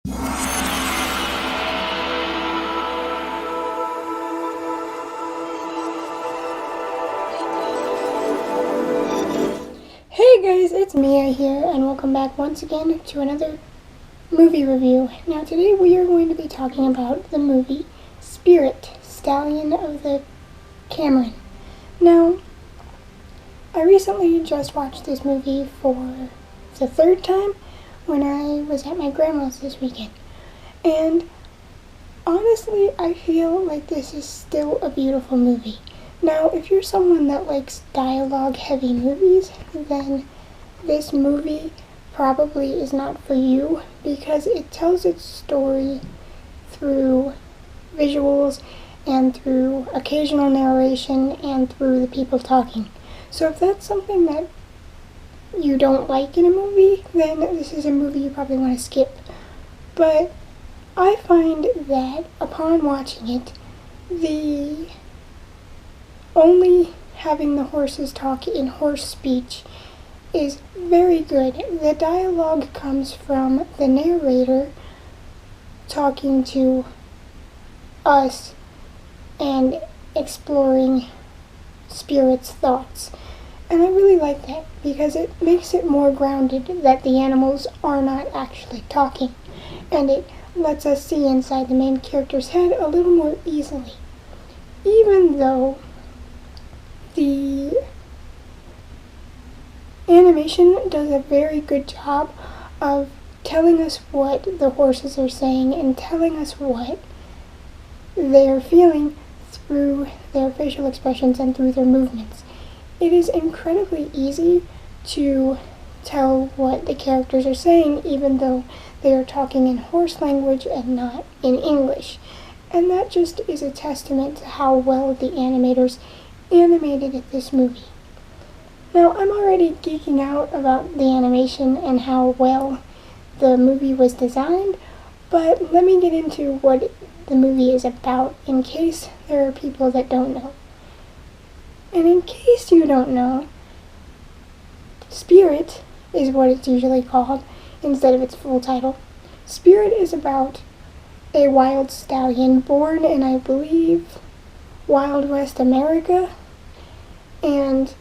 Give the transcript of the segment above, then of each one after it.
Hey guys, it's Mia here, and welcome back once again to another movie review. Now today we are going to be talking about the movie Spirit, Stallion of the Cameron. Now, I recently just watched this movie for the third time when I was at my grandma's this weekend. And honestly, I feel like this is still a beautiful movie. Now, if you're someone that likes dialogue-heavy movies, then this movie probably is not for you because it tells its story through visuals and through occasional narration and through the people talking. So if that's something that you don't like in a movie, then this is a movie you probably want to skip. But I find that upon watching it, the only having the horses talk in horse speech is very good. The dialogue comes from the narrator talking to us and exploring Spirit's thoughts. And I really like that because it makes it more grounded that the animals are not actually talking. And it lets us see inside the main character's head a little more easily. Even though the animation does a very good job of telling us what the horses are saying and telling us what they are feeling through their facial expressions and through their movements. It is incredibly easy to tell what the characters are saying even though they are talking in horse language and not in English. And that just is a testament to how well the animators animated this movie. Now, I'm already geeking out about the animation and how well the movie was designed, but let me get into what the movie is about in case there are people that don't know. And in case you don't know, Spirit is what it's usually called instead of its full title. Spirit is about a wild stallion born in, I believe, Wild West America, and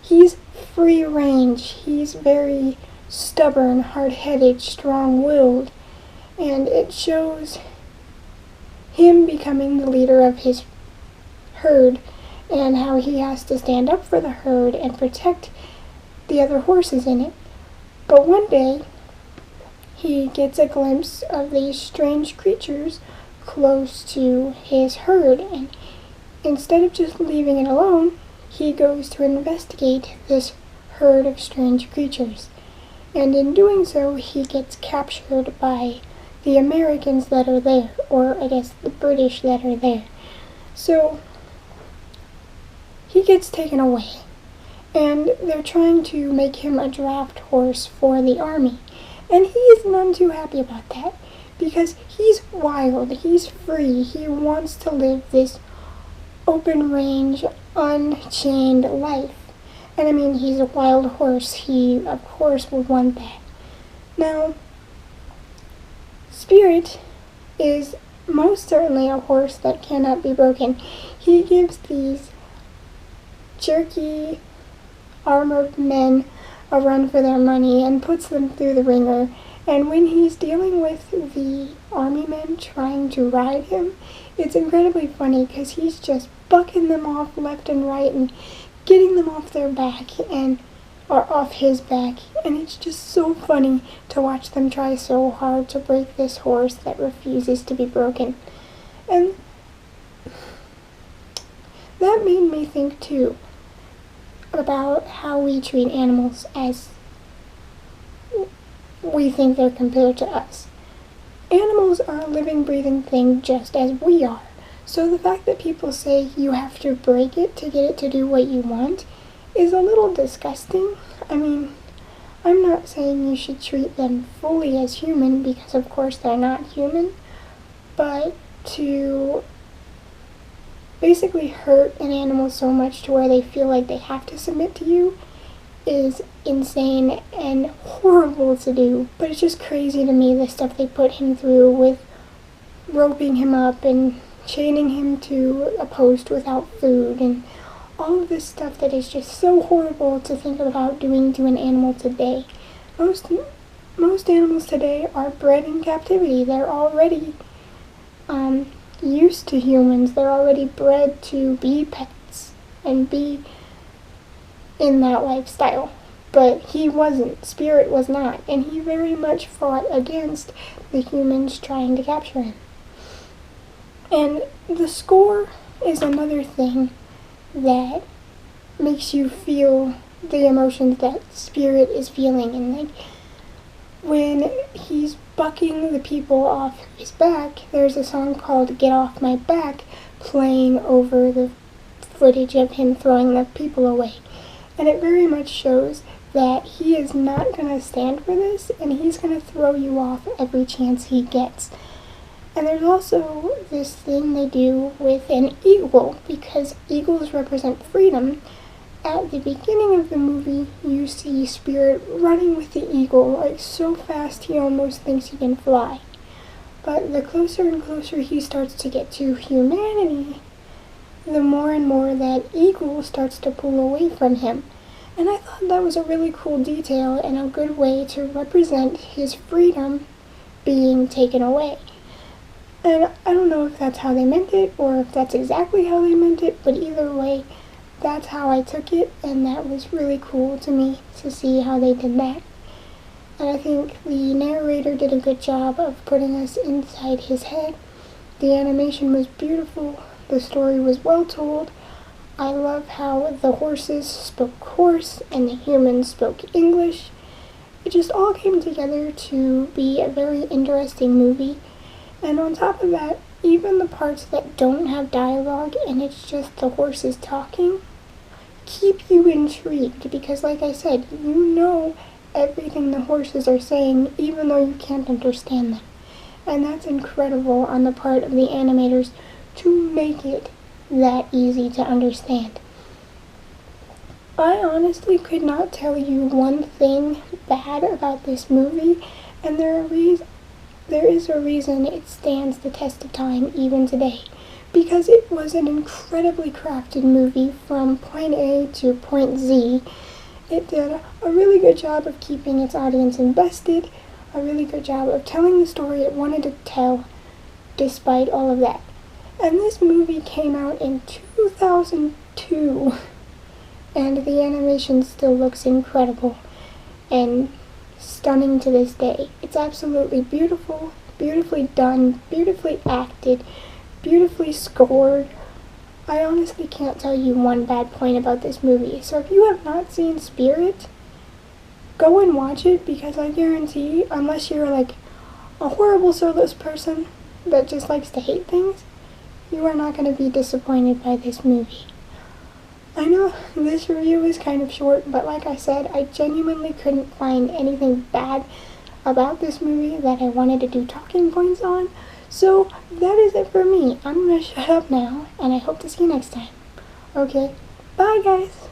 he's free range. He's very stubborn, hard-headed, strong-willed, and it shows him becoming the leader of his herd and how he has to stand up for the herd and protect the other horses in it. But one day, he gets a glimpse of these strange creatures close to his herd, and instead of just leaving it alone, he goes to investigate this herd of strange creatures. And in doing so, he gets captured by the Americans that are there, or I guess the British that are there. So, he gets taken away, and they're trying to make him a draft horse for the army. And he is none too happy about that, because he's wild, he's free, he wants to live this open range, unchained life. And I mean, he's a wild horse, he of course would want that. Now, Spirit is most certainly a horse that cannot be broken. He gives these jerky, armored men a run for their money and puts them through the ringer. And when he's dealing with the army men trying to ride him, it's incredibly funny because he's just bucking them off left and right and getting them off their back or off his back. And it's just so funny to watch them try so hard to break this horse that refuses to be broken. And that made me think too about how we treat animals as we think they're compared to us. Animals are a living, breathing thing just as we are. So the fact that people say you have to break it to get it to do what you want is a little disgusting. I mean, I'm not saying you should treat them fully as human because of course they're not human, but to basically hurt an animal so much to where they feel like they have to submit to you is insane and horrible to do, but it's just crazy to me the stuff they put him through with roping him up and chaining him to a post without food and all of this stuff that is just so horrible to think about doing to an animal today. Most animals today are bred in captivity. They're already used to humans. They're already bred to be pets and be in that lifestyle. But he wasn't. Spirit was not. And he very much fought against the humans trying to capture him. And the score is another thing that makes you feel the emotions that Spirit is feeling. And like when he's bucking the people off his back, there's a song called Get Off My Back playing over the footage of him throwing the people away. And it very much shows that he is not going to stand for this, and he's going to throw you off every chance he gets. And there's also this thing they do with an eagle, because eagles represent freedom. At the beginning of the movie, you see Spirit running with the eagle, like so fast he almost thinks he can fly. But the closer and closer he starts to get to humanity, the more and more that eagle starts to pull away from him. And I thought that was a really cool detail and a good way to represent his freedom being taken away. And I don't know if that's how they meant it or if that's exactly how they meant it, but either way, that's how I took it, and that was really cool to me to see how they did that. And I think the narrator did a good job of putting us inside his head. The animation was beautiful. The story was well told. I love how the horses spoke horse and the humans spoke English. It just all came together to be a very interesting movie. And on top of that, even the parts that don't have dialogue and it's just the horses talking, keep you intrigued because, like I said, you know everything the horses are saying even though you can't understand them. And that's incredible on the part of the animators to make it that easy to understand. I honestly could not tell you one thing bad about this movie, and there is a reason it stands the test of time even today, because it was an incredibly crafted movie from point A to point Z. It did a really good job of keeping its audience invested, a really good job of telling the story it wanted to tell despite all of that. And this movie came out in 2002, and the animation still looks incredible and stunning to this day. It's absolutely beautiful, beautifully done, beautifully acted, beautifully scored. I honestly can't tell you one bad point about this movie. So if you have not seen Spirit, go and watch it, because I guarantee, unless you're like a horrible soulless person that just likes to hate things, you are not going to be disappointed by this movie. I know this review is kind of short, but like I said, I genuinely couldn't find anything bad about this movie that I wanted to do talking points on. So that is it for me. I'm going to shut up now, and I hope to see you next time. Okay, bye guys!